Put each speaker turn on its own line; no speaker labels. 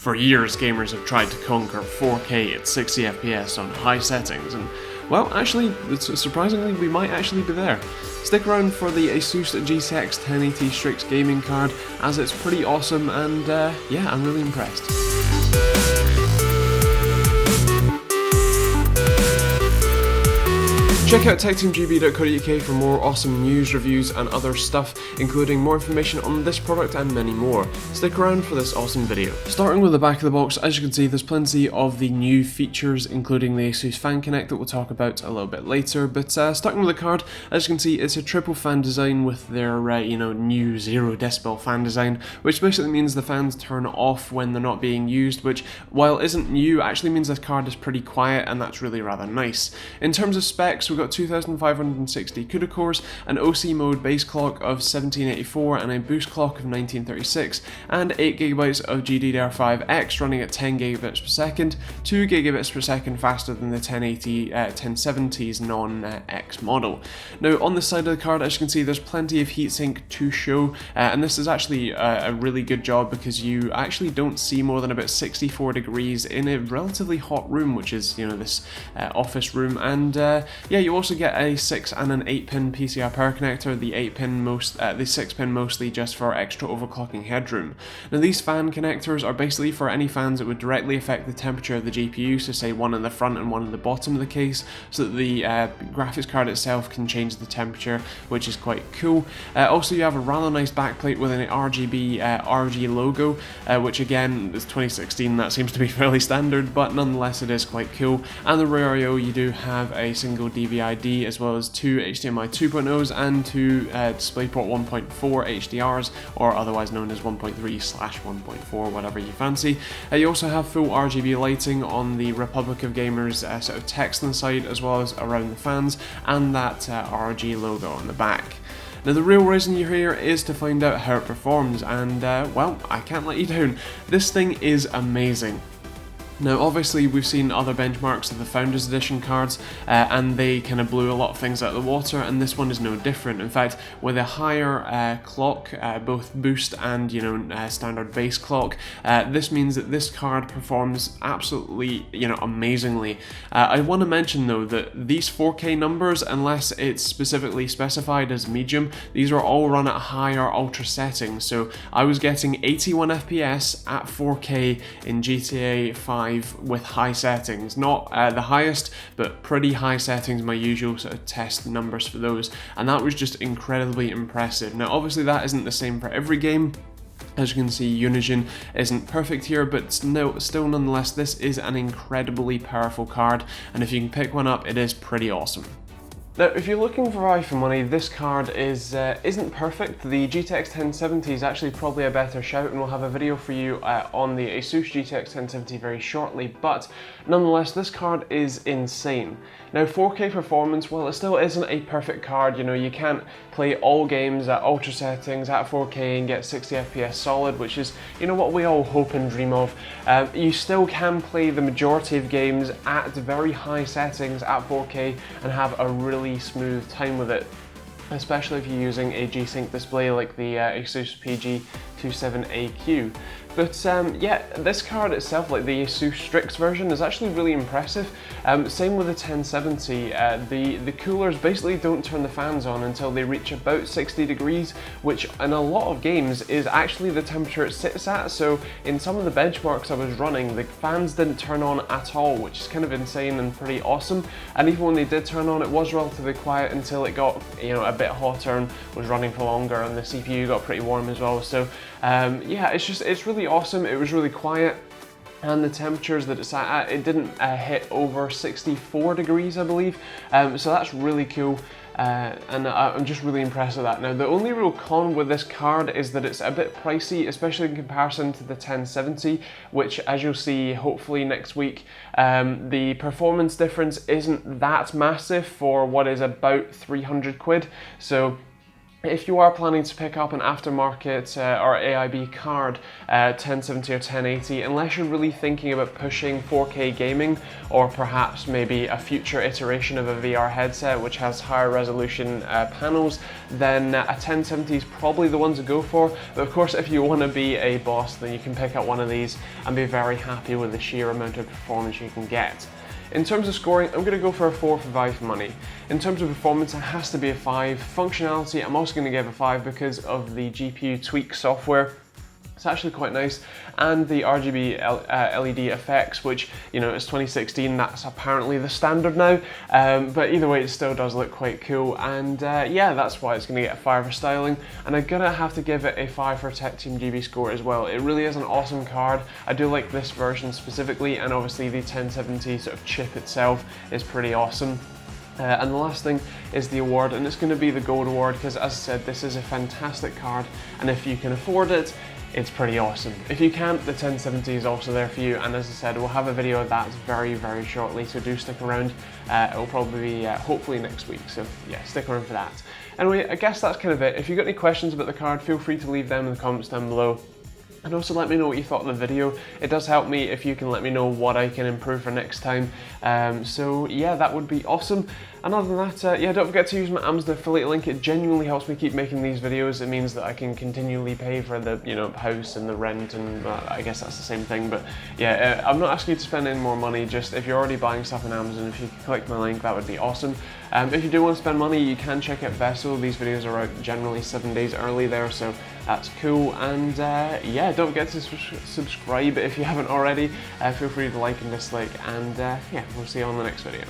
For years, gamers have tried to conquer 4K at 60 FPS on high settings, and well, actually, surprisingly, we might actually be there. Stick around for the Asus GTX 1080 STRIX gaming card, as it's pretty awesome, and yeah, I'm really impressed. Check out TechteamGB.co.uk for more awesome news, reviews and other stuff, including more information on this product and many more. Stick around for this awesome video. Starting with the back of the box, as you can see there's plenty of the new features, including the Asus Fan Connect that we'll talk about a little bit later, but starting with the card, as you can see it's a triple fan design with their new 0 decibel fan design, which basically means the fans turn off when they're not being used, which while isn't new, actually means this card is pretty quiet, and that's really rather nice. In terms of specs, we've got 2560 CUDA cores, an OC mode base clock of 1784 and a boost clock of 1936, and 8GB of GDDR5X running at 10 gigabits per second, 2 gigabits per second faster than the 1070's non-X model. Now on the side of the card, as you can see, there's plenty of heatsink to show, and this is actually a really good job because you actually don't see more than about 64 degrees in a relatively hot room, which is this office room, and yeah, you also get a 6 and an 8-pin PCI power connector, the 6-pin mostly just for extra overclocking headroom. Now these fan connectors are basically for any fans that would directly affect the temperature of the GPU, so say one in the front and one in the bottom of the case, so that the graphics card itself can change the temperature, which is quite cool. Also you have a rather nice backplate with an RGB RG logo, which again is 2016, that seems to be fairly standard, but nonetheless it is quite cool. And the rear I/O, you do have a single DVI-D as well as 2 HDMI 2.0s and 2 DisplayPort 1.4 HDRs, or otherwise known as 1.3/1.4, whatever you fancy. You also have full RGB lighting on the Republic of Gamers sort of text inside, as well as around the fans, and that RG logo on the back. Now the real reason you're here is to find out how it performs, and well, I can't let you down. This thing is amazing. Now obviously we've seen other benchmarks of the Founders Edition cards, and they kind of blew a lot of things out of the water, and this one is no different. In fact, with a higher clock, both boost and standard base clock, this means that this card performs absolutely amazingly. I want to mention though that these 4K numbers, unless it's specifically specified as medium, these are all run at higher ultra settings. So I was getting 81 FPS at 4K in GTA 5 with high settings, not the highest, but pretty high settings, my usual sort of test numbers for those, and that was just incredibly impressive. Now obviously that isn't the same for every game. As you can see, Unison isn't perfect here, but still nonetheless, this is an incredibly powerful card, and if you can pick one up, it is pretty awesome. Now, if you're looking for value for money, this card isn't perfect. The GTX 1070 is actually probably a better shout, and we'll have a video for you on the Asus GTX 1070 very shortly, but nonetheless, this card is insane. Now, 4K performance, well, it still isn't a perfect card. You can't play all games at ultra settings at 4K and get 60 FPS solid, which is, what we all hope and dream of. You still can play the majority of games at very high settings at 4K and have a really smooth time with it, especially if you're using a G-Sync display like the Asus PG27AQ. But yeah, this card itself, like the Asus STRIX version, is actually really impressive. Same with the 1070, the coolers basically don't turn the fans on until they reach about 60 degrees, which in a lot of games is actually the temperature it sits at. So in some of the benchmarks I was running, the fans didn't turn on at all, which is kind of insane and pretty awesome. And even when they did turn on, it was relatively quiet until it got a bit hotter and was running for longer, and the CPU got pretty warm as well. So yeah, it's really awesome. It was really quiet, and the temperatures that it sat at, it didn't hit over 64 degrees, I believe, so that's really cool, and I'm just really impressed with that. Now the only real con with this card is that it's a bit pricey, especially in comparison to the 1070, which, as you'll see hopefully next week, the performance difference isn't that massive for what is about 300 quid. So If you are planning to pick up an aftermarket or AIB card, 1070 or 1080, unless you're really thinking about pushing 4K gaming, or perhaps maybe a future iteration of a VR headset which has higher resolution panels, then a 1070 is probably the one to go for. But of course, if you want to be a boss, then you can pick up one of these and be very happy with the sheer amount of performance you can get. In terms of scoring, I'm going to go for a 4 for value for money. In terms of performance, it has to be a 5. Functionality, I'm also going to give a 5 because of the GPU tweak software. It's actually quite nice, and the RGB LED effects, which, you know, it's 2016, that's apparently the standard now, but either way it still does look quite cool, and yeah, that's why it's going to get a 5 for styling, and I'm going to have to give it a 5 for TechteamGB score as well. It really is an awesome card. I do like this version specifically, and obviously the 1070 sort of chip itself is pretty awesome. And the last thing is the award, and it's going to be the gold award because, as I said, this is a fantastic card, and if you can afford it, it's pretty awesome. If you can't, the 1070 is also there for you, and as I said, we'll have a video of that very, very shortly, so do stick around. It'll probably be hopefully next week, so yeah, stick around for that. Anyway, I guess that's kind of it. If you've got any questions about the card, feel free to leave them in the comments down below. And also let me know what you thought of the video. It does help me if you can let me know what I can improve for next time. So yeah, that would be awesome. And other than that, yeah, don't forget to use my Amazon affiliate link. It genuinely helps me keep making these videos. It means that I can continually pay for the, you know, house and the rent, and I guess that's the same thing. But yeah, I'm not asking you to spend any more money. Just if you're already buying stuff on Amazon, if you could click my link, that would be awesome. If you do want to spend money, you can check out Vessel. These videos are out generally 7 days early there, so that's cool. And yeah, don't forget to subscribe if you haven't already. Feel free to like and dislike, and yeah, we'll see you on the next video.